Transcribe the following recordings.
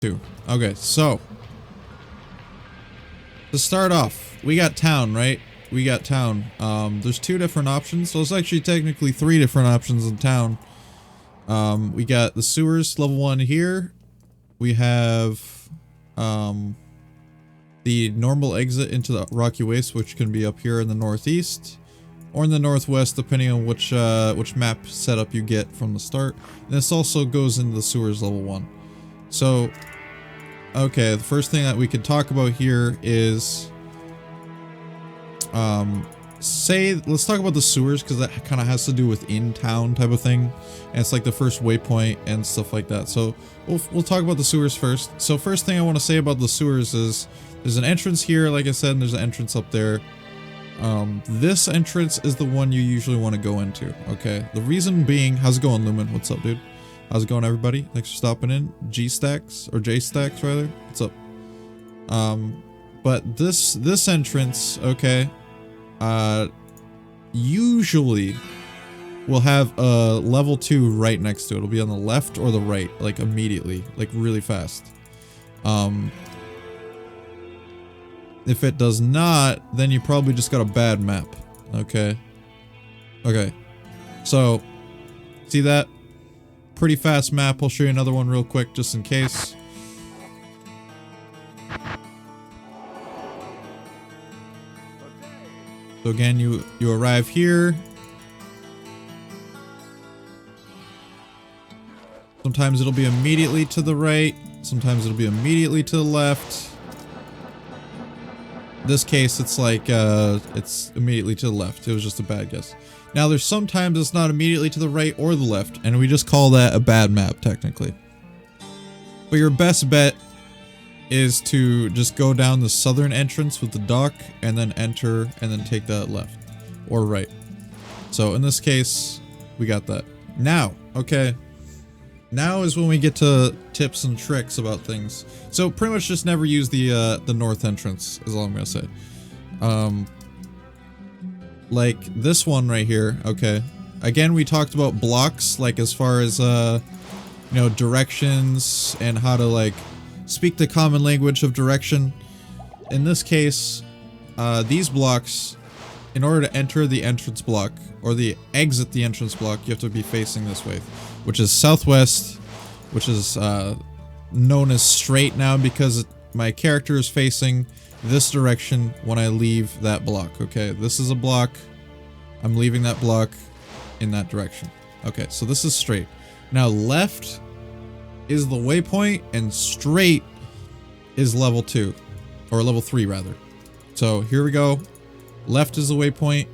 2. Okay, so to start off, we got town, right? We got town. There's 2 different options. So it's actually technically 3 different options in town. We got the sewers, level 1 here. We have the normal exit into the Rocky Waste, which can be up here in the northeast or in the northwest, depending on which map setup you get from the start. And this also goes into the sewers level 1. So, okay, the first thing that we could talk about here is, let's talk about the sewers, because that kind of has to do with in-town type of thing, and it's like the first waypoint and stuff like that. So we'll talk about the sewers first. So first thing I want to say about the sewers is there's an entrance here, like I said, and there's an entrance up there. This entrance is the one you usually want to go into. Okay, the reason being, how's it going, Lumen? What's up, dude? How's it going, everybody? Thanks for stopping in. G-Stacks, or J-Stacks rather. What's up? But this entrance, okay, usually will have a level 2 right next to it. It'll be on the left or the right, like immediately, like really fast. If it does not, then you probably just got a bad map. Okay. Okay. So, see that? Pretty fast map. I'll show you another one real quick just in case. So again, you arrive here. Sometimes it'll be immediately to the right. Sometimes it'll be immediately to the left. This case, it's like, it's immediately to the left. It was just a bad guess. Now, there's sometimes it's not immediately to the right or the left, and we just call that a bad map, technically. But your best bet is to just go down the southern entrance with the dock, and then enter, and then take that left. Or right. So, in this case, we got that. Now, okay. Now is when we get to tips and tricks about things. So pretty much just never use the north entrance is all I'm gonna say. Like this one right here, okay. Again, we talked about blocks, like as far as you know, directions and how to like speak the common language of direction. In this case, these blocks, in order to enter the entrance block or the exit the entrance block, you have to be facing this way, which is southwest, which is known as straight now because my character is facing this direction when I leave that block. Okay, this is a block. I'm leaving that block in that direction. Okay, so this is straight. Now left is the waypoint and straight is level 2 or level 3 rather. So here we go. Left is the waypoint,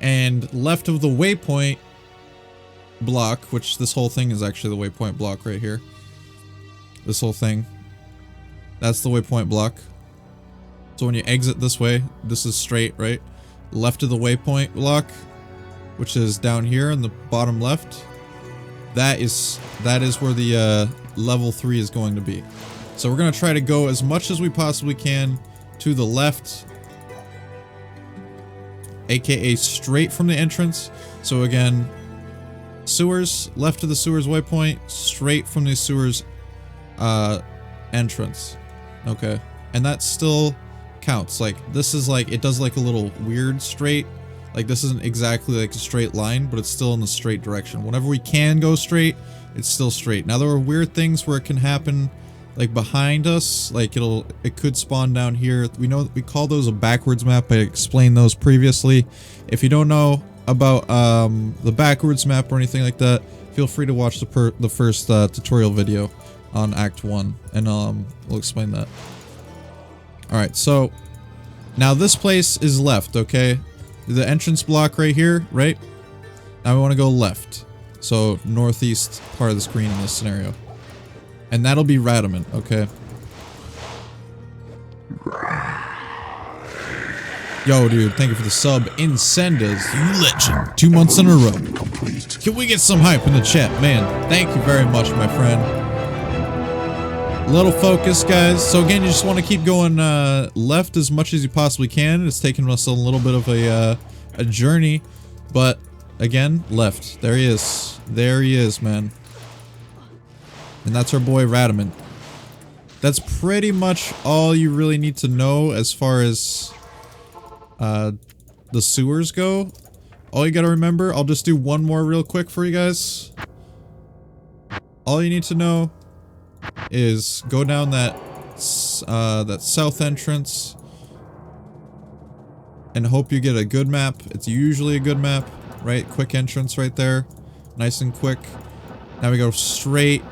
and left of the waypoint block, which this whole thing is actually the waypoint block right here. This whole thing. That's the waypoint block. So when you exit this way, this is straight, right? Left of the waypoint block, which is down here in the bottom left, that is where the level 3 is going to be. So we're going to try to go as much as we possibly can to the left, aka straight from the entrance. So again, sewers, left of the sewers waypoint, straight from the sewers entrance. Okay, and that still counts. Like this is like, it does like a little weird straight, like this isn't exactly like a straight line, but it's still in the straight direction. Whenever we can go straight, it's still straight. Now there are weird things where it can happen like behind us, like it could spawn down here. We call those a backwards map. I explained those previously. If you don't know about the backwards map or anything like that, feel free to watch the first tutorial video on Act 1, and we'll explain that. Alright, so now this place is left, okay? The entrance block right here, right? Now we want to go left. So northeast part of the screen in this scenario. And that'll be Radamant, okay? Yo, dude, thank you for the sub. Incendas, you legend. 2 months in a row. Can we get some hype in the chat? Man, thank you very much, my friend. Little focus, guys. So again, you just want to keep going left as much as you possibly can. It's taken us a little bit of a journey. But, again, left. There he is. There he is, man. And that's our boy Radamant. that's pretty much all you really need to know as far as the sewers go. All you gotta remember, I'll just do one more real quick for you guys. All you need to know is go down that south entrance and hope you get a good map. It's usually a good map, right? Quick entrance right there. Nice and quick. Now we go straight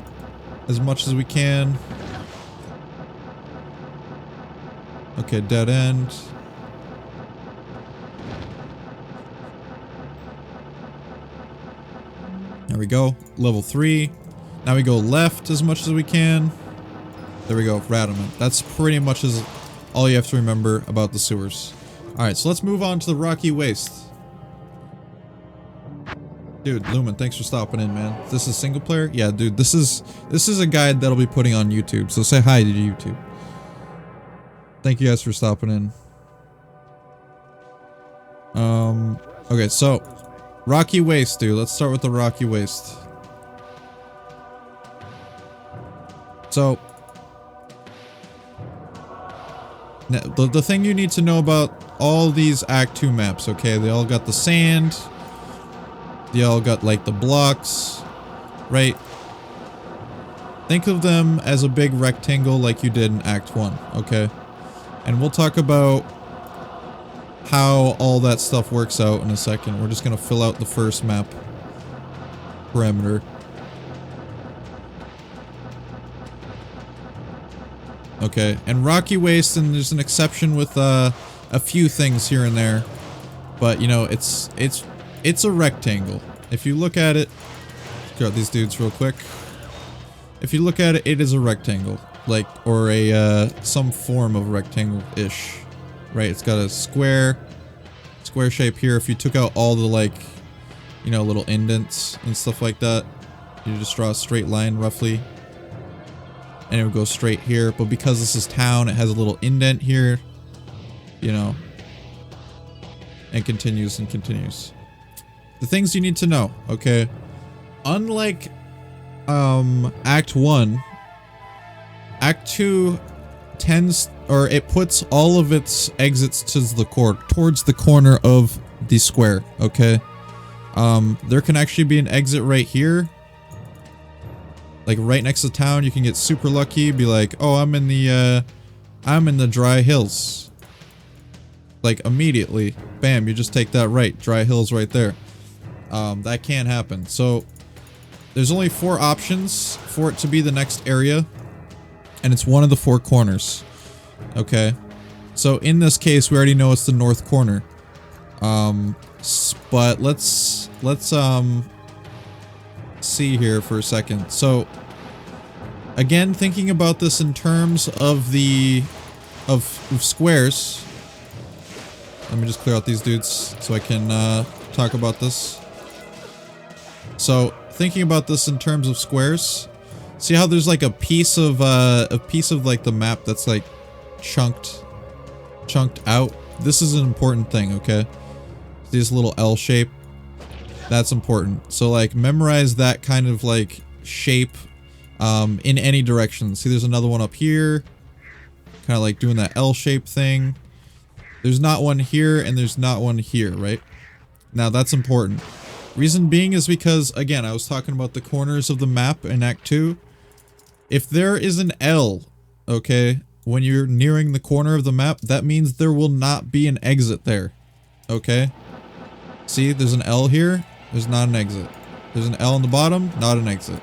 as much as we can. Okay, dead end. There we go. Level 3. Now we go left as much as we can. There we go. Radamant. That's pretty much all you have to remember about the sewers. Alright, so let's move on to the Rocky Waste. Dude, Lumen, thanks for stopping in, man. This is single player? Yeah, dude, this is a guide that'll be putting on YouTube, so say hi to YouTube. Thank you guys for stopping in. Okay, so Rocky Waste, dude. Let's start with the Rocky Waste. So the thing you need to know about all these Act 2 maps, okay? They all got the sand. They all got like the blocks, right? Think of them as a big rectangle like you did in Act 1, okay? And we'll talk about how all that stuff works out in a second. We're just gonna fill out the first map parameter. Okay, and Rocky Waste, and there's an exception with a few things here and there, but you know, it's a rectangle. If you look at it, get out these dudes real quick. If you look at it, it is a rectangle, like, or a some form of rectangle-ish, right? It's got a square shape here. If you took out all the, like, you know, little indents and stuff like that, you just draw a straight line roughly, and it would go straight here. But because this is town, it has a little indent here, you know, and continues and continues. The things you need to know, okay? Unlike Act 1, Act 2 tends, or it puts all of its exits to the towards the corner of the square, okay? There can actually be an exit right here, like right next to town. You can get super lucky, be like, oh, I'm in the dry hills. Like immediately, bam, you just take that right, dry hills right there. That can happen. So there's only 4 options for it to be the next area, and it's one of the 4 corners. Okay, so in this case, we already know it's the north corner. But let's see here for a second. So again, thinking about this in terms of of squares. Let me just clear out these dudes so I can talk about this. So thinking about this in terms of squares, see how there's like a piece of like the map that's like chunked out. This is an important thing, okay? See this little L shape? That's important. So like memorize that kind of like shape in any direction. See, there's another one up here, kind of like doing that L shape thing. There's not one here and there's not one here, right? Now that's important. Reason being is because, again, I was talking about the corners of the map in Act 2. If there is an L, okay, when you're nearing the corner of the map, that means there will not be an exit there, okay? See, there's an L here, there's not an exit. There's an L on the bottom, not an exit.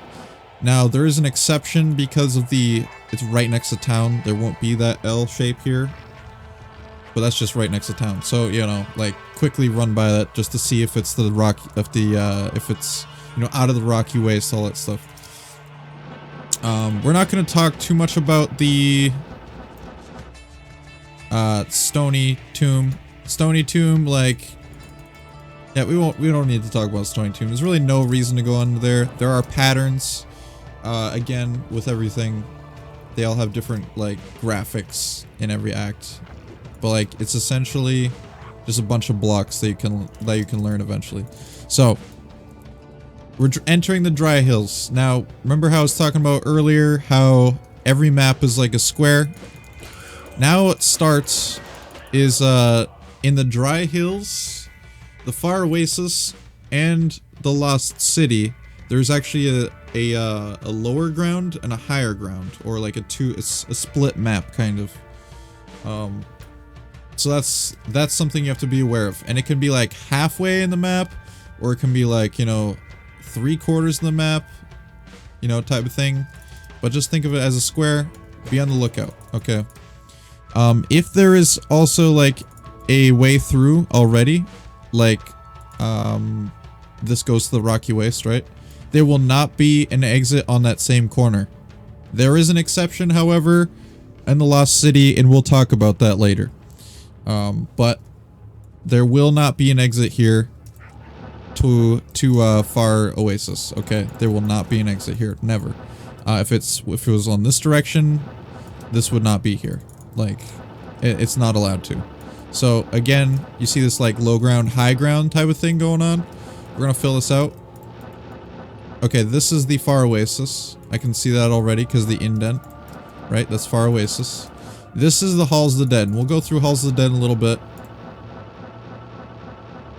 Now, there is an exception because of it's right next to town. There won't be that L shape here. But that's just right next to town. So, you know, like, quickly run by that just to see if it's the if it's, you know, out of the Rocky Waste, all that stuff. We're not going to talk too much about the Stony Tomb. Stony Tomb, like, yeah, we don't need to talk about Stony Tomb. There's really no reason to go under there. There are patterns, again, with everything. They all have different, like, graphics in every act. But like, it's essentially just a bunch of blocks that you can learn eventually. So we're entering the dry hills. Now, remember how I was talking about earlier how every map is like a square. Now what starts is in the dry hills, the far oasis, and the lost city. There's actually a lower ground and a higher ground, or like a split map kind of. So that's something you have to be aware of, and it can be like halfway in the map, or it can be like, you know, 3/4 of the map, you know, type of thing. But just think of it as a square. Be on the lookout. Okay. If there is also like a way through already, like this goes to the rocky waste, right? There will not be an exit on that same corner. There is an exception, however, in the Lost City, and we'll talk about that later. But there will not be an exit here to Far Oasis. Okay, there will not be an exit here. Never. If it was on this direction, this would not be here. Like, it's not allowed to. So again, you see this like low ground, high ground type of thing going on. We're gonna fill this out. Okay, this is the Far Oasis. I can see that already because the indent. Right, that's Far Oasis. This is the Halls of the Dead. We'll go through Halls of the Dead in a little bit.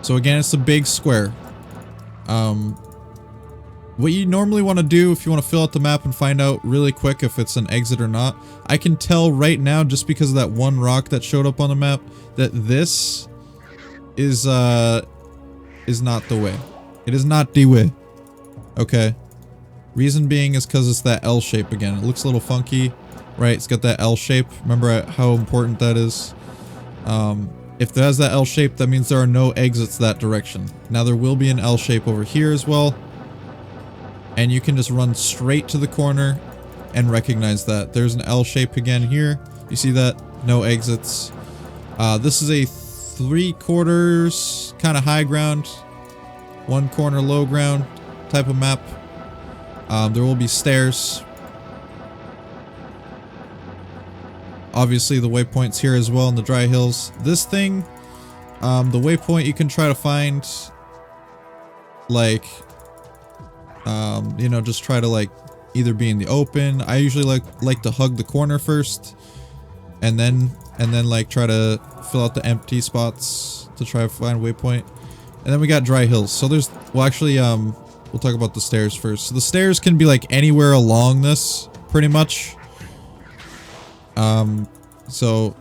So again, it's a big square. What you normally want to do if you want to fill out the map and find out really quick if it's an exit or not, I can tell right now just because of that one rock that showed up on the map that this is not the way. It is not the way. Okay. Reason being is because it's that L shape again. It looks a little funky, right? It's got that L shape. Remember how important that is? If it has that L shape, that means there are no exits that direction. Now there will be an L shape over here as well. And you can just run straight to the corner and recognize that. There's an L shape again here. You see that? No exits. This is a 3/4 kind of high ground, 1 corner low ground type of map. There will be stairs. Obviously the waypoints here as well in the dry hills. This thing, the waypoint you can try to find, like, you know, just try to like either be in the open. I usually like to hug the corner first, and then like try to fill out the empty spots to try to find a waypoint. And then we got dry hills. So there's, well, actually, we'll talk about the stairs first. So the stairs can be like anywhere along this, pretty much. So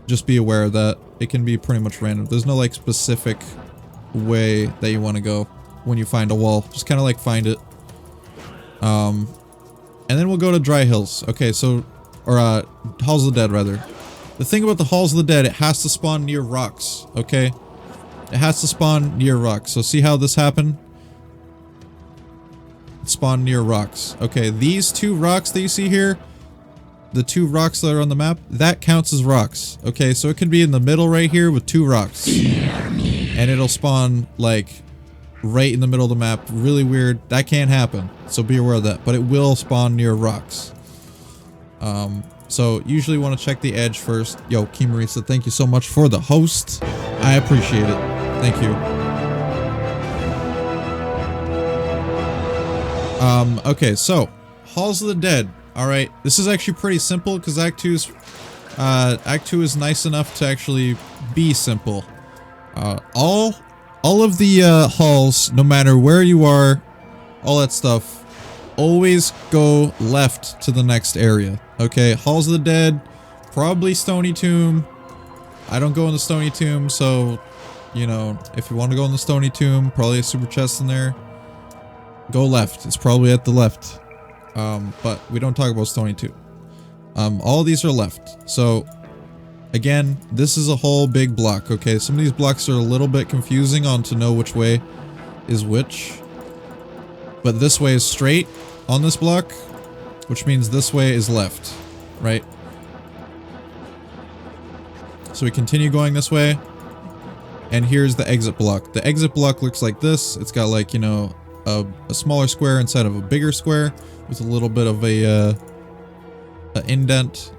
just be aware of that. It can be pretty much random. There's no like specific way that you want to go when you find a wall. Just kind of like find it. And then we'll go to dry hills. Okay, so, or Halls of the Dead rather. The thing about the Halls of the Dead, it has to spawn near rocks. Okay, it has to spawn near rocks. So see how this happened? It spawned near rocks. Okay, these 2 rocks that you see here, the 2 rocks that are on the map, that counts as rocks. Okay, so it could be in the middle right here with 2 rocks. And it'll spawn like right in the middle of the map. Really weird. That can't happen. So be aware of that. But it will spawn near rocks. So usually want to check the edge first. Yo, Kimarisa, thank you so much for the host. I appreciate it. Thank you. Okay, so Halls of the Dead. Alright, this is actually pretty simple because Act 2 is nice enough to actually be simple. All of the halls, no matter where you are, all that stuff, always go left to the next area. Okay, Halls of the Dead, probably Stony Tomb. I don't go in the Stony Tomb, so, you know, if you want to go in the Stony Tomb, probably a super chest in there. Go left. It's probably at the left. But we don't talk about Stony Tomb. All of these are left. So, again, this is a whole big block, okay? Some of these blocks are a little bit confusing on to know which way is which. But this way is straight on this block, which means this way is left, right? So we continue going this way, and here's the exit block. The exit block looks like this. It's got like, you know, a smaller square inside of a bigger square with a little bit of a indent.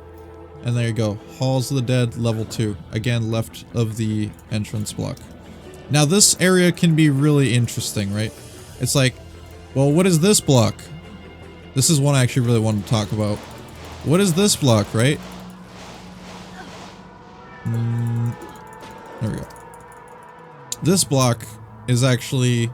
And there you go. Halls of the Dead, level 2. Again, left of the entrance block. Now this area can be really interesting, right? It's like, well, what is this block? This is one I actually really wanted to talk about. What is this block, right? There we go. This block is actually,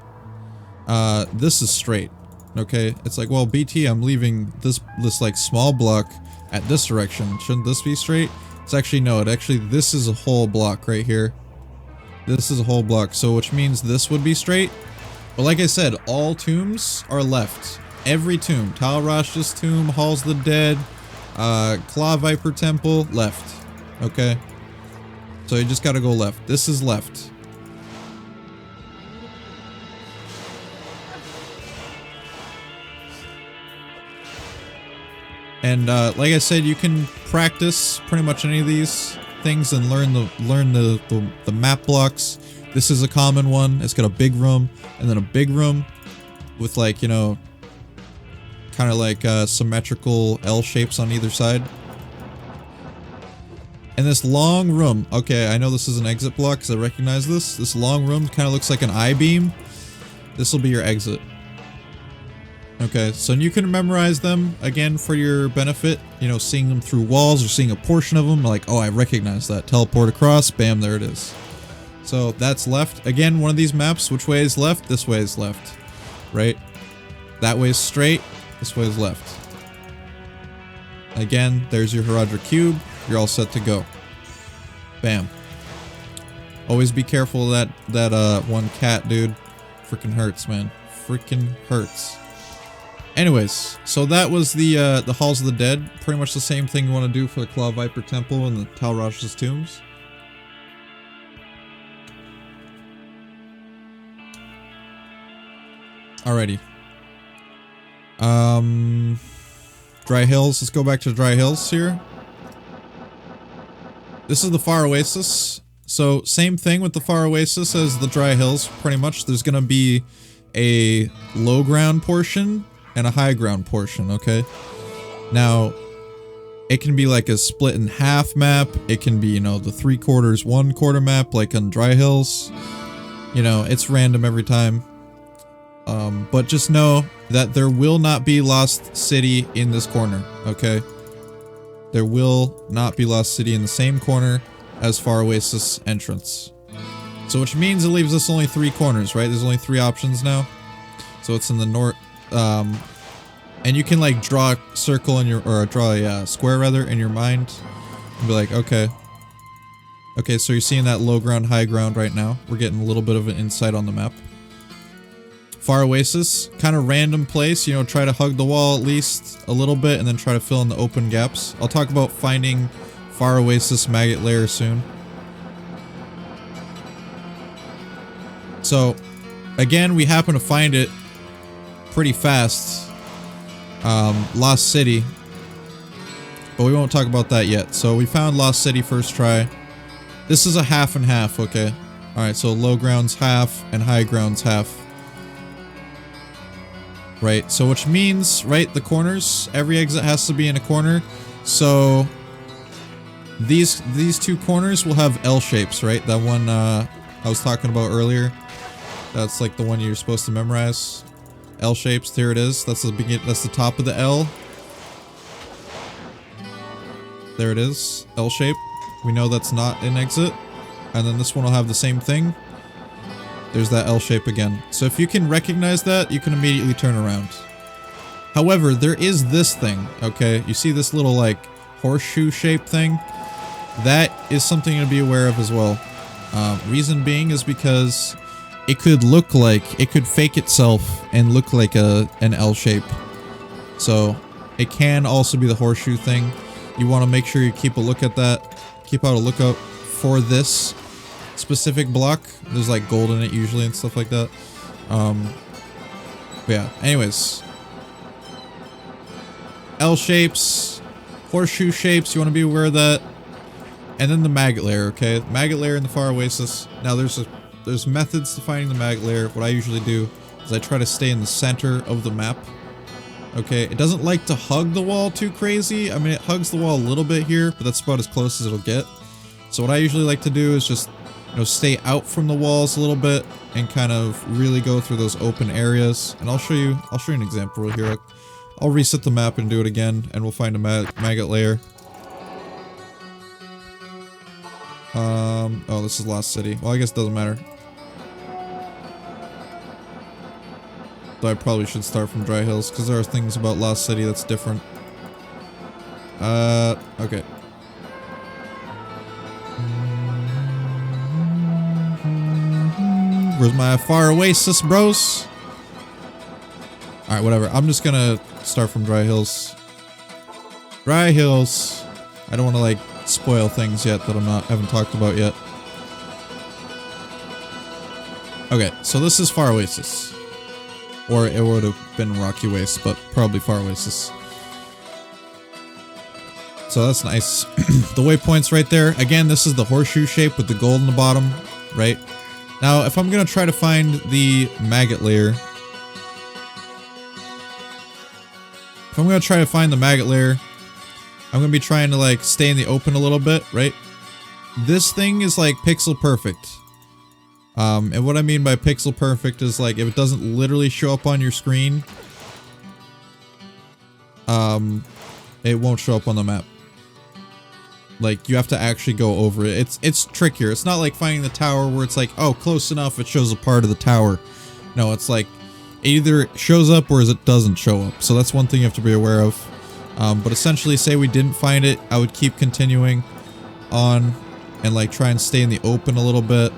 this is straight, okay? It's like, well, BT, I'm leaving this like small block at this direction. Shouldn't this be straight? It's actually, no, this is a whole block right here. This is a whole block, so which means this would be straight. But like I said, all tombs are left. Every tomb. Tal Rasha's tomb, Halls of the Dead, Claw Viper Temple, left. Okay? So you just gotta go left. This is left. And like I said, you can practice pretty much any of these things and learn the map blocks. This is a common one. It's got a big room and then a big room with, like, you know, kind of like symmetrical L shapes on either side. And this long room, okay, I know this is an exit block because I recognize this. This long room kind of looks like an I-beam. This will be your exit. Okay, so you can memorize them, again, for your benefit. You know, seeing them through walls or seeing a portion of them, like, oh, I recognize that. Teleport across, bam, there it is. So that's left. Again, one of these maps, which way is left? This way is left, right? That way is straight, this way is left. Again, there's your Herodra Cube. You're all set to go. Bam. Always be careful of that one cat, dude. Freaking hurts, man. Freaking hurts. Anyways, so that was the Halls of the Dead. Pretty much the same thing you want to do for the Claw Viper Temple and the Tal Rasha's tombs. Alrighty. Dry Hills. Let's go back to Dry Hills here. This is the Far Oasis. So, same thing with the Far Oasis as the Dry Hills, pretty much. There's gonna be a low ground portion and a high ground portion, okay? Now, it can be like a split in half map. It can be, you know, the 3/4, 1/4 map, like on Dry Hills. You know, it's random every time. But just know that there will not be Lost City in this corner, okay? There will not be Lost City in the same corner as Far Oasis entrance. So which means it leaves us only 3 corners, right? There's only 3 options now. So it's in the north, and you can like draw a circle in your, or draw a square rather in your mind, and be like, okay, so you're seeing that low ground, high ground right now. We're getting a little bit of an insight on the map. Far Oasis, kind of random place, you know, try to hug the wall at least a little bit and then try to fill in the open gaps. I'll talk about finding Far Oasis Maggot Lair soon. So, again, we happen to find it pretty fast. Lost City. But we won't talk about that yet. So we found Lost City first try. This is a half and half, okay? Alright, so low ground's half and high ground's half. Right, so which means, right, the corners, every exit has to be in a corner. So these 2 corners will have L shapes, right? That one I was talking about earlier. That's like the one you're supposed to memorize. L shapes, there it is. That's the top of the L. There it is, L shape. We know that's not an exit. And then this one will have the same thing. There's that L shape again. So if you can recognize that, you can immediately turn around. However, there is this thing, okay? You see this little, like, horseshoe shape thing? That is something to be aware of as well. Reason being is because it could look like, it could fake itself and look like an L shape. So, it can also be the horseshoe thing. You want to make sure you keep a look at that. Keep out a lookout for this specific block. There's like gold in it usually and stuff like that. Yeah, anyways. L shapes, horseshoe shapes, you want to be aware of that. And then the Maggot Lair, okay? Maggot Lair in the Far Oasis. Now there's methods to finding the Maggot Lair. What I usually do is I try to stay in the center of the map. Okay, it doesn't like to hug the wall too crazy. I mean, it hugs the wall a little bit here, but that's about as close as it'll get. So what I usually like to do is just, you know, stay out from the walls a little bit and kind of really go through those open areas. And I'll show you an example here. I'll reset the map and do it again, and we'll find a Maggot Lair. Oh, this is Lost City. Well, I guess it doesn't matter. Though I probably should start from Dry Hills, because there are things about Lost City that's different. Okay. Where's my far Oasis, bros? Alright, whatever. I'm just gonna start from Dry Hills. Dry Hills. I don't want to, like, spoil things yet that haven't talked about yet. Okay, so this is Far Oasis. Or it would have been Rocky Waste, but probably Far Oasis. So that's nice. The waypoint's right there. Again, this is the horseshoe shape with the gold in the bottom, right? Now, if I'm gonna try to find the Maggot Lair... If I'm gonna try to find the Maggot Lair, I'm gonna be trying to, like, stay in the open a little bit, right? This thing is, like, pixel perfect. And what I mean by pixel perfect is, like, if it doesn't literally show up on your screen, it won't show up on the map. Like, you have to actually go over it. It's trickier. It's not like finding the tower where it's like, oh, close enough, it shows a part of the tower. No, it's like, it either shows up or it doesn't show up. So that's one thing you have to be aware of. But essentially, say we didn't find it, I would keep continuing on and, like, try and stay in the open a little bit.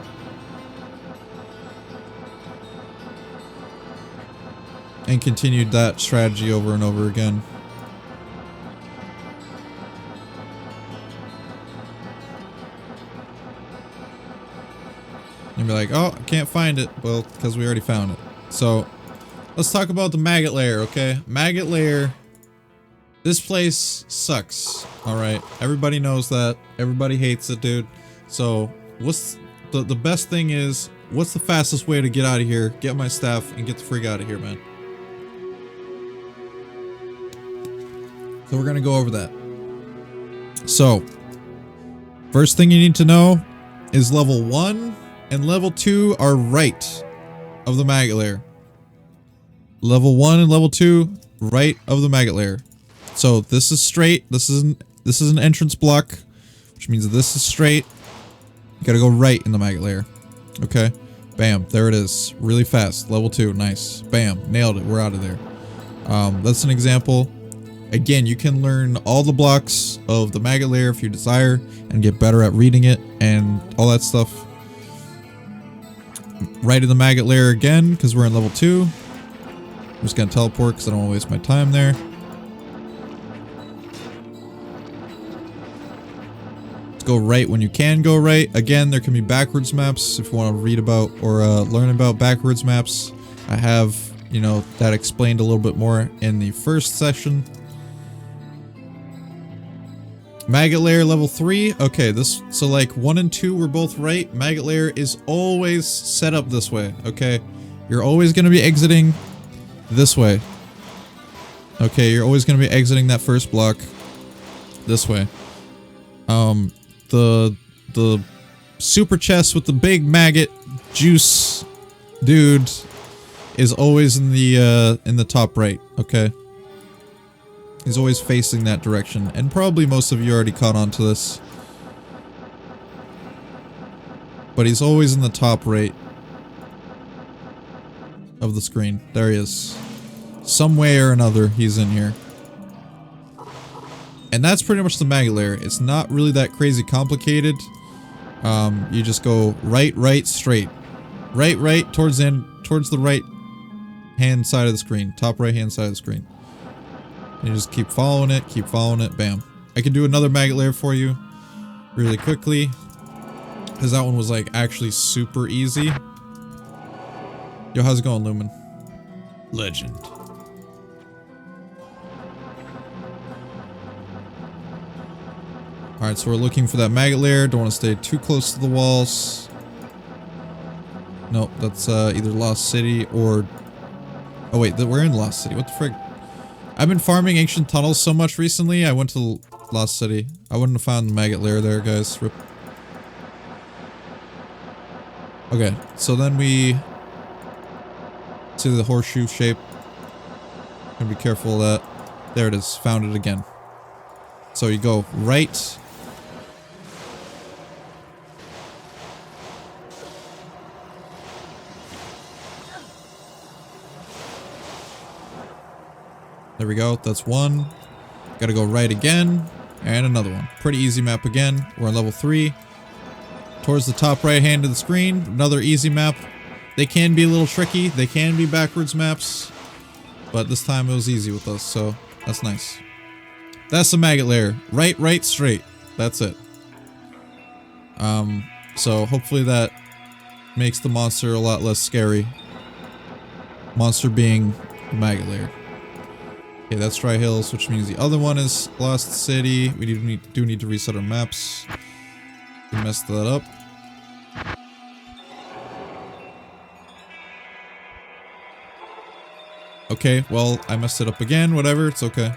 And continued that strategy over and over again. And be like, oh, I can't find it. Well, because we already found it. So, let's talk about the Maggot Lair, okay? Maggot Lair. This place sucks. Alright, everybody knows that. Everybody hates it, dude. So, what's the best thing is, what's the fastest way to get out of here, get my stuff, and get the freak out of here, man? So we're gonna go over that. So, first thing you need to know is level 1 and level 2 are right of the Maggot Lair. Level 1 and level 2, right of the Maggot Lair. So this is straight, this is an entrance block, which means that this is straight. You gotta go right in the Maggot Lair. Okay? Bam, there it is. Really fast. Level 2, nice. Bam, nailed it, we're out of there. That's an example. Again, you can learn all the blocks of the Maggot Lair if you desire, and get better at reading it, and all that stuff. Right in the Maggot Lair again, because we're in level 2. I'm just gonna teleport, because I don't want to waste my time there. Let's go right when you can go right. Again, there can be backwards maps, if you want to read about, or learn about backwards maps. I have, you know, that explained a little bit more in the first session. Maggot Lair level 3. Okay, so like 1 and 2 were both right. Maggot Lair is always set up this way, okay? You're always going to be exiting this way. Okay, you're always going to be exiting that first block this way. The super chest with the big maggot juice dude is always in the top right, okay? He's always facing that direction, and probably most of you already caught on to this. But he's always in the top right of the screen. There he is. Some way or another, he's in here. And that's pretty much the Maggot Lair. It's not really that crazy complicated. You just go right, right, straight. Right, right, towards the right hand side of the screen. Top right hand side of the screen. And you just keep following it, bam. I can do another Maggot Lair for you really quickly, because that one was like actually super easy. Yo, how's it going, Lumen? Legend. Alright, so we're looking for that Maggot Lair. Don't want to stay too close to the walls. Nope, that's either Lost City or... Oh wait, we're in Lost City. What the frick? I've been farming ancient tunnels so much recently, I went to Lost City. I wouldn't have found the Maggot Lair there, guys. Rip. Okay, so then we see the horseshoe shape. Gotta be careful of that. There it is. Found it again. So you go right. There we go. That's one. Gotta go right again. And another one. Pretty easy map again. We're on level 3. Towards the top right hand of the screen. Another easy map. They can be a little tricky. They can be backwards maps. But this time it was easy with us. So that's nice. That's the Maggot Lair. Right, straight. That's it. So hopefully that makes the monster a lot less scary. Monster being the Maggot Lair. Okay, that's Dry Hills, which means the other one is Lost City. We do need to reset our maps. We messed that up. Okay, well, I messed it up again. Whatever, it's okay.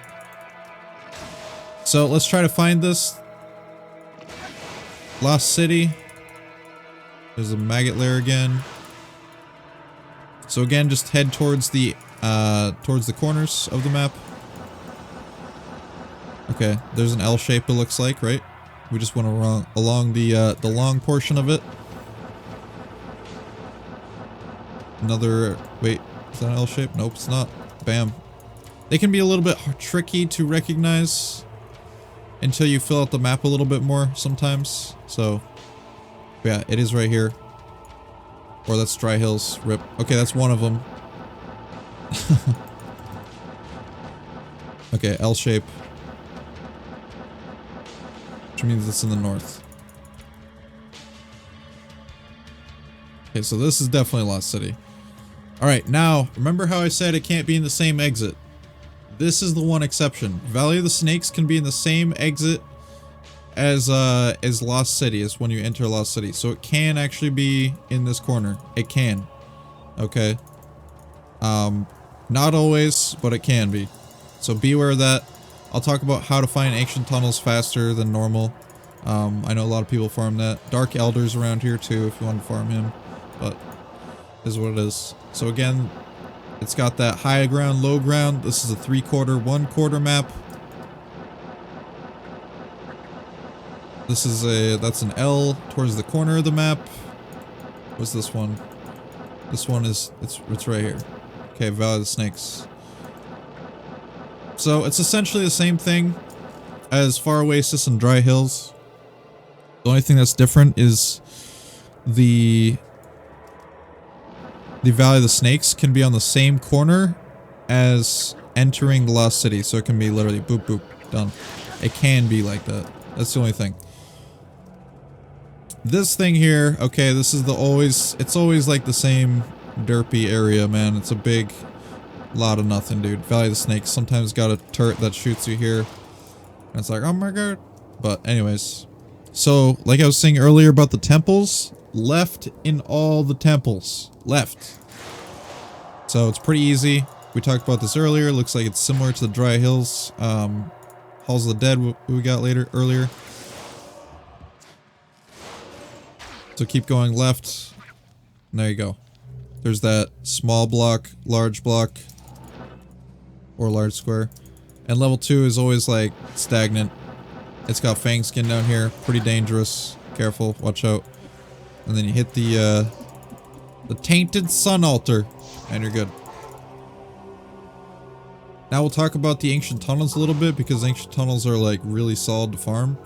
So let's try to find this. Lost City. There's a Maggot Lair again. So again, just head towards the corners of the map. Okay, there's an L shape it looks like, right? We just went along the long portion of it. Another, wait, is that an L shape? Nope, it's not. Bam. They can be a little bit tricky to recognize until you fill out the map a little bit more sometimes. So, yeah, it is right here. Or that's Dry Hills. Rip. Okay, that's one of them. Okay, L shape. Which means it's in the north. Okay, so this is definitely Lost City. Alright, now, remember how I said it can't be in the same exit? This is the one exception. Valley of the Snakes can be in the same exit as Lost City, as when you enter Lost City. So it can actually be in this corner. It can. Okay. Not always, but it can be. So be aware of that. I'll talk about how to find ancient tunnels faster than normal. I know a lot of people farm that. Dark Elder's around here too if you want to farm him. But is what it is. So again, it's got that high ground, low ground. This is a 3/4, 1/4 map. This is that's an L towards the corner of the map. What's this one? This one is, it's right here. Okay, Valley of the Snakes. So it's essentially the same thing as Far Oasis and Dry Hills. The only thing that's different is the Valley of the Snakes can be on the same corner as entering the Lost City. So it can be literally boop boop, done. It can be like that. That's the only thing. This thing here, okay, this is it's always like the same derpy area, man. It's a big lot of nothing, dude. Valley of the Snakes sometimes got a turret that shoots you here. And it's like, oh my god. But anyways. So, like I was saying earlier about the temples, left in all the temples. Left. So it's pretty easy. We talked about this earlier. Looks like it's similar to the Dry Hills. Halls of the Dead we got earlier. So keep going left. And there you go. There's that small block, large block, or large square. And level 2 is always like stagnant. It's got fang skin down here. Pretty dangerous. Careful. Watch out. And then you hit the tainted sun altar. And you're good. Now we'll talk about the ancient tunnels a little bit, because ancient tunnels are like really solid to farm.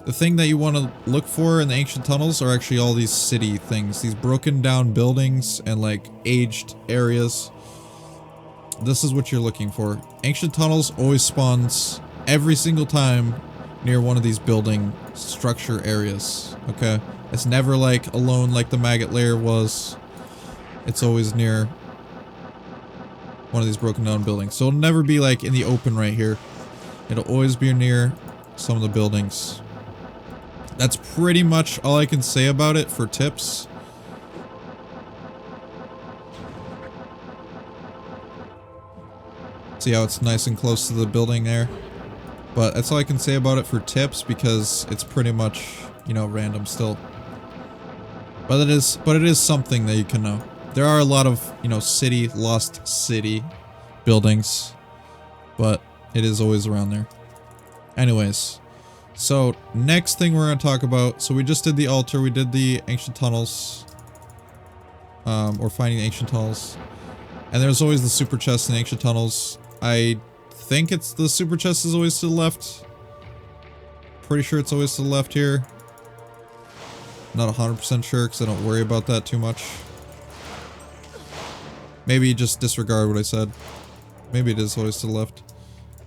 The thing that you want to look for in the ancient tunnels are actually all these city things. These broken down buildings and like aged areas. This is what you're looking for. Ancient tunnels always spawns every single time near one of these building structure areas. Okay? It's never like alone like the Maggot Lair was. It's always near one of these broken down buildings. So it'll never be like in the open right here. It'll always be near some of the buildings. That's pretty much all I can say about it for tips. See how it's nice and close to the building there? But that's all I can say about it for tips, because it's pretty much, you know, random still. But it is something that you can know. There are a lot of, you know, lost city buildings but it is always around there. Anyways, so next thing we're going to talk about, so we just did the altar, we did the ancient tunnels, or finding the ancient tunnels, and there's always the super chest in the ancient tunnels. I think it's the super chest is always to the left. Pretty sure it's always to the left here. Not 100% sure because I don't worry about that too much. Maybe just disregard what I said. Maybe it is always to the left.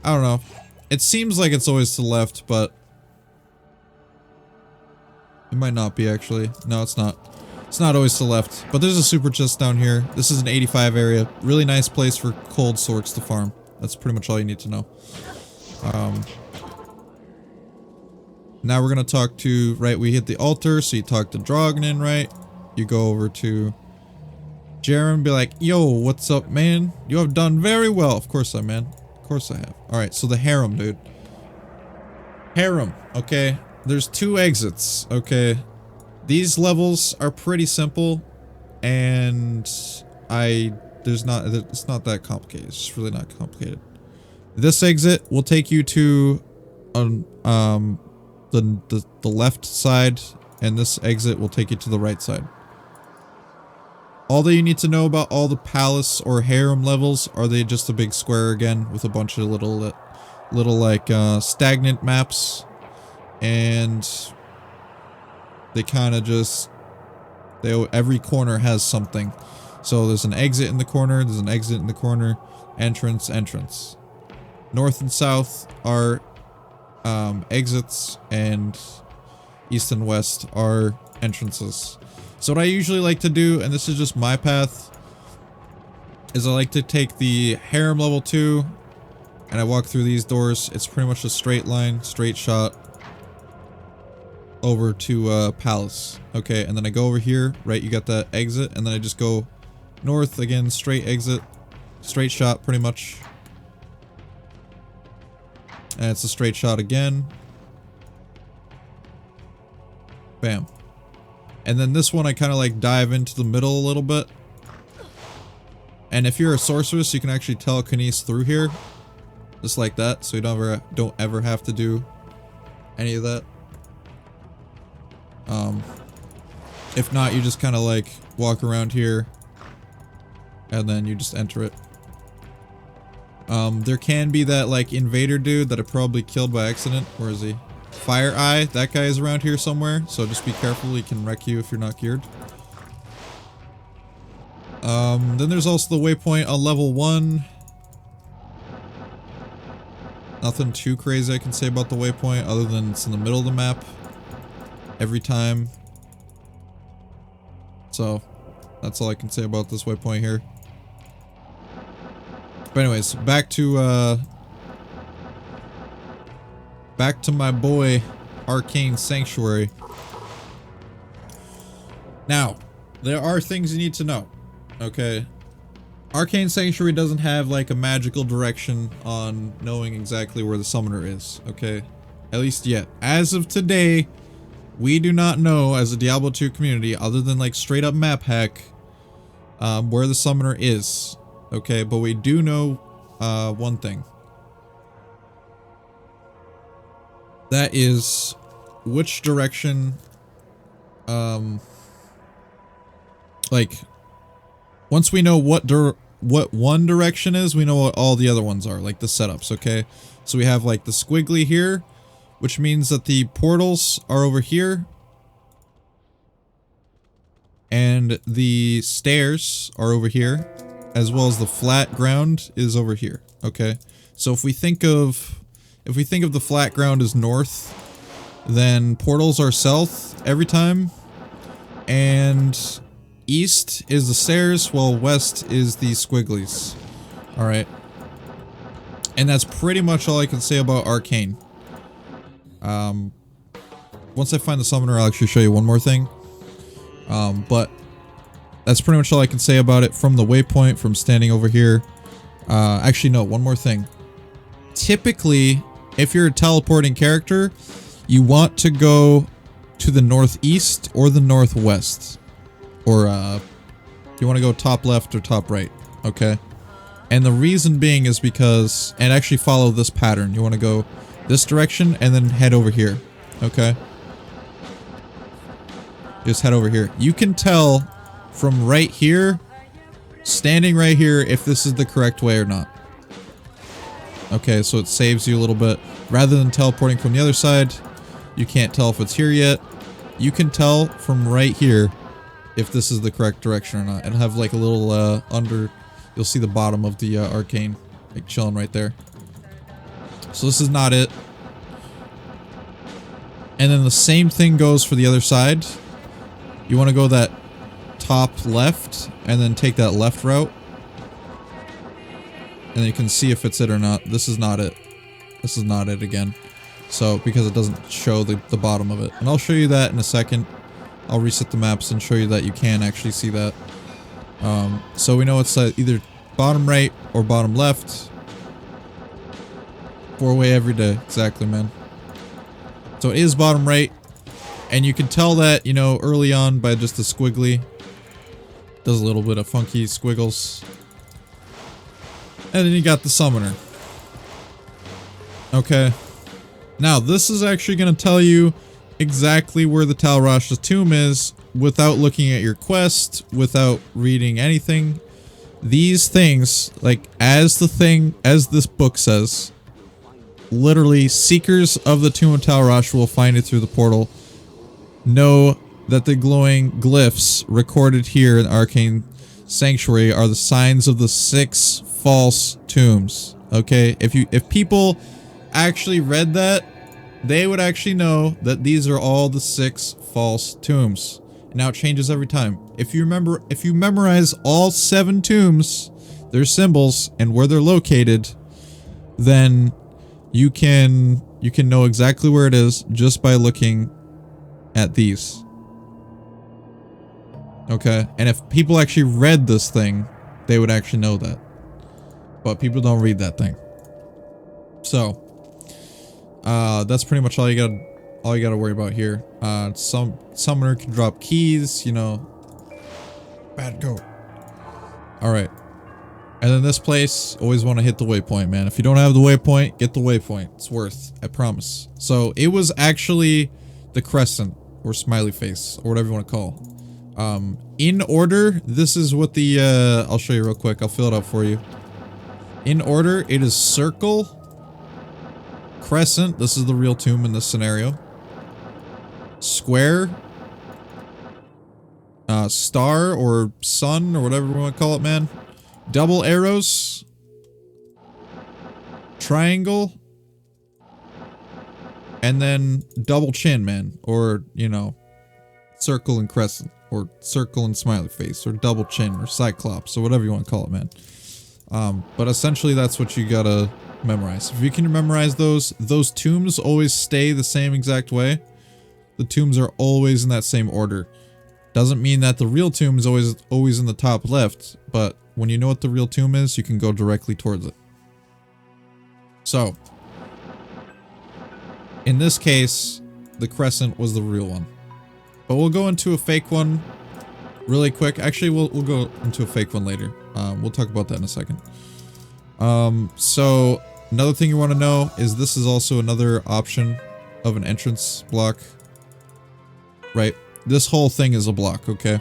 I don't know. It seems like it's always to the left, but it might not be actually. No, it's not. It's not always to the left. But there's a super chest down here. This is an 85 area. Really nice place for cold sorks to farm. That's pretty much all you need to know. Now we're gonna talk to, right, we hit the altar, so you talk to Drognin, right? You go over to Jerem and be like, yo, what's up, man? You have done very well. Of course I, man. Of course I have. Alright, so the harem, dude. Harem, okay? There's 2 exits, okay? These levels are pretty simple, and it's not that complicated. It's just really not complicated. This exit will take you to, the left side, and this exit will take you to the right side. All that you need to know about all the palace or harem levels are they just a big square again with a bunch of little like stagnant maps, and they kind of just every corner has something. So there's an exit in the corner, there's an exit in the corner, entrance, entrance. North and south are exits, and east and west are entrances. So what I usually like to do, and this is just my path, is I like to take the harem level 2 and I walk through these doors. It's pretty much a straight line, straight shot over to palace. Okay, and then I go over here, right, you got that exit, and then I just go north again, straight exit, straight shot pretty much. And it's a straight shot again. Bam. And then this one I kind of like dive into the middle a little bit. And if you're a sorceress, you can actually telekinesis through here. Just like that, so you don't ever have to do any of that. If not, you just kind of like walk around here and then you just enter it. There can be that like invader dude that I probably killed by accident. Where is he? Fire Eye, that guy is around here somewhere, so just be careful, he can wreck you if you're not geared. Then there's also the waypoint on level 1. Nothing too crazy I can say about the waypoint other than it's in the middle of the map every time. So that's all I can say about this waypoint here. But anyways, back to my boy Arcane Sanctuary. Now, there are things you need to know. Okay. Arcane Sanctuary doesn't have like a magical direction on knowing exactly where the summoner is, okay? At least yet. As of today, we do not know as a Diablo 2 community, other than like straight up map hack, where the summoner is. Okay, but we do know one thing. That is which direction, like, once we know what one direction is, we know what all the other ones are, like the setups, okay? So we have like the squiggly here, which means that the portals are over here. And the stairs are over here, as well as the flat ground is over here, okay? So if we think of the flat ground as north, then portals are south every time, and east is the stairs, while west is the squigglies. Alright. And that's pretty much all I can say about Arcane. Once I find the summoner, I'll actually show you one more thing. But that's pretty much all I can say about it from the waypoint, from standing over here. Actually, no, one more thing. Typically, if you're a teleporting character, you want to go to the northeast or the northwest. Or, you want to go top left or top right, okay? And the reason being is because, and actually follow this pattern. You want to go this direction and then head over here. Okay? Just head over here. You can tell from right here, standing right here, if this is the correct way or not. Okay, so it saves you a little bit. Rather than teleporting from the other side, you can't tell if it's here yet. You can tell from right here if this is the correct direction or not. It'll have like a little you'll see the bottom of the arcane like chilling right there. So this is not it. And then the same thing goes for the other side. You want to go that top left and then take that left route. And then you can see if it's it or not. This is not it. This is not it again. So, because it doesn't show the bottom of it. And I'll show you that in a second. I'll reset the maps and show you that you can actually see that. So we know it's either bottom right or bottom left. 4-way every day. Exactly, man. So it is bottom right. And you can tell that, you know, early on by just the squiggly. Does a little bit of funky squiggles. And then you got the summoner. Okay. Now, this is actually going to tell you exactly where the Tal Rasha's tomb is without looking at your quest, without reading anything. These things, like, as this book says, literally, seekers of the tomb of Tal Rasha will find it through the portal. Know that the glowing glyphs recorded here in Arcane Sanctuary are the signs of the 6 false tombs. Okay? If people actually read that, they would actually know that these are all the 6 false tombs. Now it changes every time. If you memorize all 7 tombs, their symbols, and where they're located, then you can know exactly where it is just by looking at these. Okay? And if people actually read this thing, they would actually know that. But people don't read that thing. So, that's pretty much all you gotta worry about here. Some summoner can drop keys, you know. Bad goat. Alright. And then this place, always want to hit the waypoint, man. If you don't have the waypoint, get the waypoint. It's worth, I promise. So, it was actually the crescent, or smiley face, or whatever you want to call. In order, this is what the, I'll show you real quick. I'll fill it up for you. In order, it is circle, crescent, this is the real tomb in this scenario, square, star or sun or whatever you want to call it, man, double arrows, triangle, and then double chin, man, or, you know, circle and crescent, or circle and smiley face, or double chin, or cyclops, or whatever you want to call it, man. But essentially that's what you gotta memorize. If you can memorize those tombs always stay the same exact way. The tombs are always in that same order. Doesn't mean that the real tomb is always in the top left, but when you know what the real tomb is, you can go directly towards it. So, in this case, the crescent was the real one. But we'll go into a fake one really quick. Actually, we'll go into a fake one later. We'll talk about that in a second. So another thing you want to know is this is also another option of an entrance block. Right? This whole thing is a block, okay?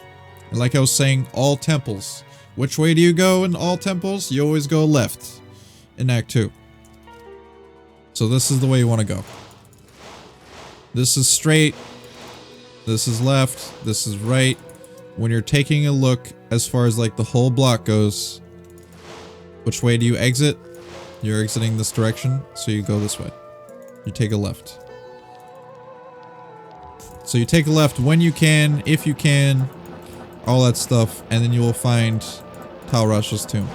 And like I was saying, all temples. Which way do you go in all temples? You always go left in Act 2. So this is the way you want to go. This is straight. This is left. This is right. When you're taking a look as far as like the whole block goes, which way do you exit? You're exiting this direction, so you go this way. You take a left. So you take a left when you can, if you can, all that stuff, and then you will find Tal Rasha's tomb.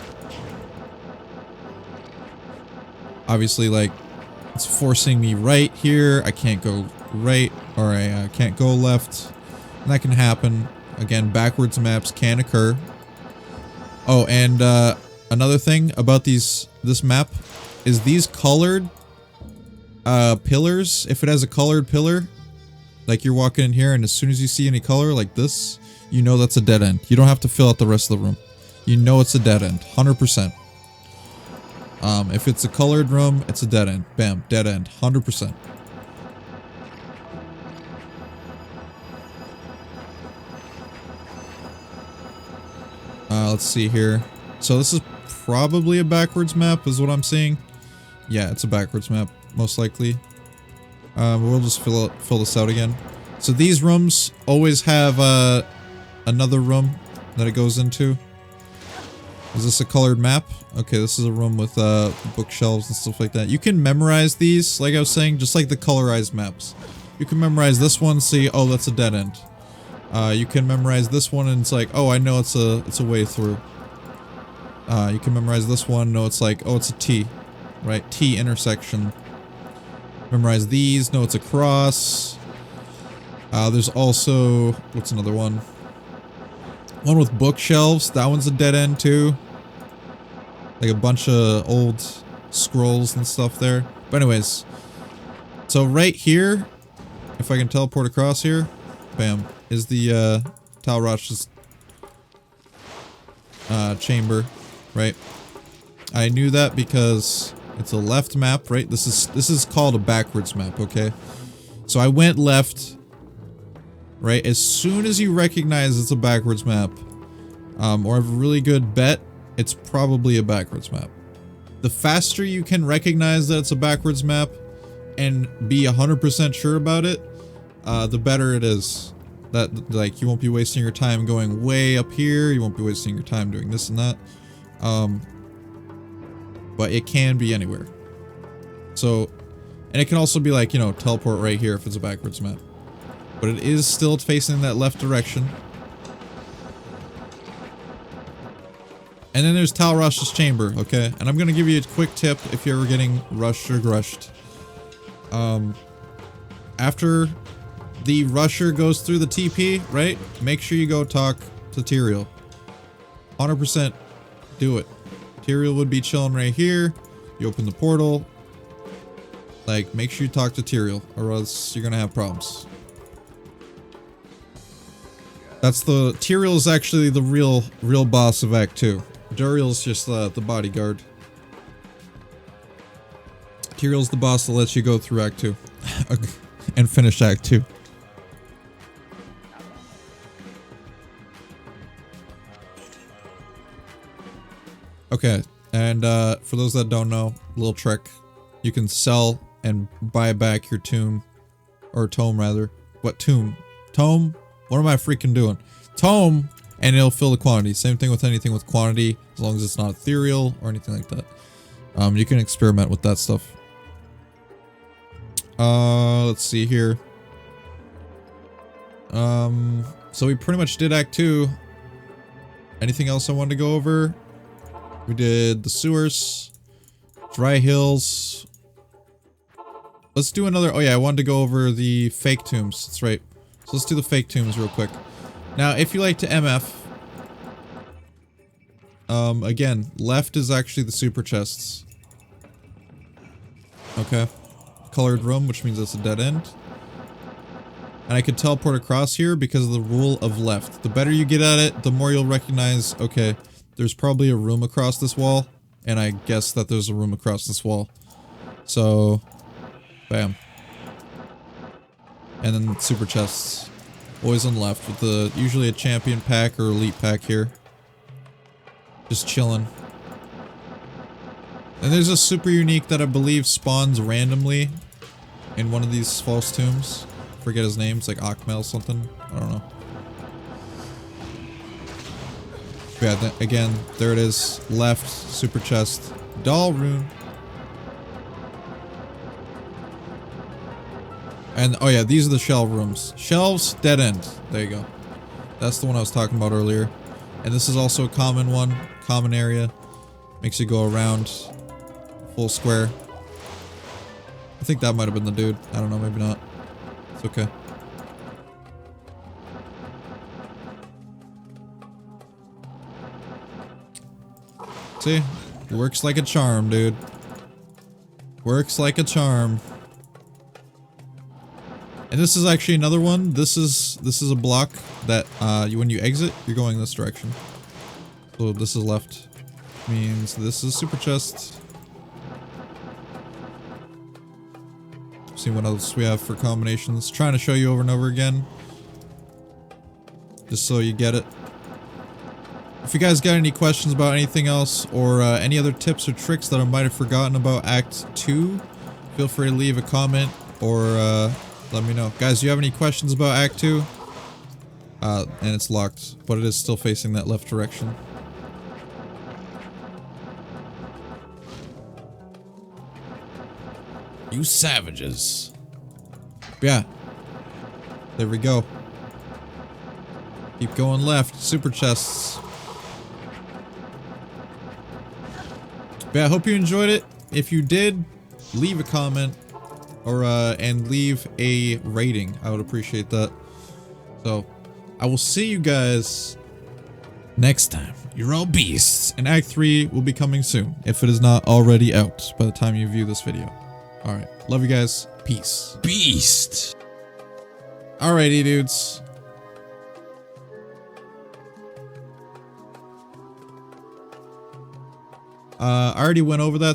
Obviously, like, it's forcing me right here. I can't go right, or I can't go left. And that can happen. Again, backwards maps can occur. Oh, and another thing about this map is these colored pillars. If it has a colored pillar, like you're walking in here, and as soon as you see any color like this, you know that's a dead end. You don't have to fill out the rest of the room. You know it's a dead end, 100%. If it's a colored room, it's a dead end. Bam, dead end, 100%. Let's see here. So this is probably a backwards map, is what I'm seeing. Yeah, it's a backwards map, most likely. We'll just fill this out again. So these rooms always have another room that it goes into. Is this a colored map? Okay, this is a room with bookshelves and stuff like that. You can memorize these, like I was saying, just like the colorized maps. You can memorize this one, see, oh, that's a dead end. You can memorize this one and it's like, oh, I know it's a way through. You can memorize this one, know it's like, oh, it's a T, right? T intersection. Memorize these, know it's a cross. There's also, what's another one? One with bookshelves, that one's a dead end too. Like a bunch of old scrolls and stuff there. But anyways, so right here, if I can teleport across here, bam, is the Tal Rasha's chamber, right? I knew that because it's a left map, right? This is called a backwards map, okay? So I went left, right? As soon as you recognize it's a backwards map, or have a really good bet, it's probably a backwards map. The faster you can recognize that it's a backwards map and be 100% sure about it, the better it is. That, like, you won't be wasting your time going way up here, you won't be wasting your time doing this and that. But it can be anywhere. So, and it can also be like, you know, teleport right here if it's a backwards map. But it is still facing that left direction. And then there's Tal Rasha's chamber, okay? And I'm gonna give you a quick tip if you're ever getting rushed or grushed. After the rusher goes through the TP, right? Make sure you go talk to Tyrael. 100% do it. Tyrael would be chilling right here. You open the portal. Like, make sure you talk to Tyrael, or else you're gonna have problems. Tyrael is actually the real boss of Act 2. Duriel's just the bodyguard. Tyrael's the boss that lets you go through Act 2. And finish Act 2. Okay, and for those that don't know, little trick. You can sell and buy back your tomb. Or tome, rather. What tomb? Tome? What am I freaking doing? Tome! And it'll fill the quantity. Same thing with anything with quantity, as long as it's not ethereal or anything like that. You can experiment with that stuff. Let's see here. So we pretty much did Act 2. Anything else I wanted to go over? We did the sewers, dry hills. Let's do another. Oh yeah, I wanted to go over the fake tombs. That's right. So let's do the fake tombs real quick. Now, if you like to MF, again, left is actually the super chests. Okay. Colored room, which means it's a dead end. And I could teleport across here because of the rule of left. The better you get at it, the more you'll recognize, okay, there's probably a room across this wall. And I guess that there's a room across this wall. So, bam. And then super chests. Always on the left with the usually a champion pack or elite pack here. Just chilling. And there's a super unique that I believe spawns randomly in one of these false tombs. Forget his name, it's like Akmel something. I don't know. Yeah, again, there it is. Left, super chest, doll rune. And, oh yeah, these are the shelf rooms. Shelves, dead end. There you go. That's the one I was talking about earlier. And this is also a common one. Common area. Makes you go around. Full square. I think that might have been the dude. I don't know, maybe not. It's okay. See? It works like a charm, dude. Works like a charm. And this is actually another one. This is a block that when you exit, you're going this direction. So this is left. Means this is super chest. see what else we have for combinations. Trying to show you over and over again. Just so you get it. If you guys got any questions about anything else, or any other tips or tricks that I might have forgotten about Act 2, feel free to leave a comment, or let me know. Guys, do you have any questions about Act 2? And it's locked, but it is still facing that left direction. You savages. Yeah. There we go. Keep going left. Super chests. But yeah, I hope you enjoyed it. If you did, leave a comment or and leave a rating. I would appreciate that. So, I will see you guys next time. You're all beasts. And Act 3 will be coming soon, if it is not already out by the time you view this video. Alright, love you guys. Peace. Beast! Alrighty, dudes. I already went over that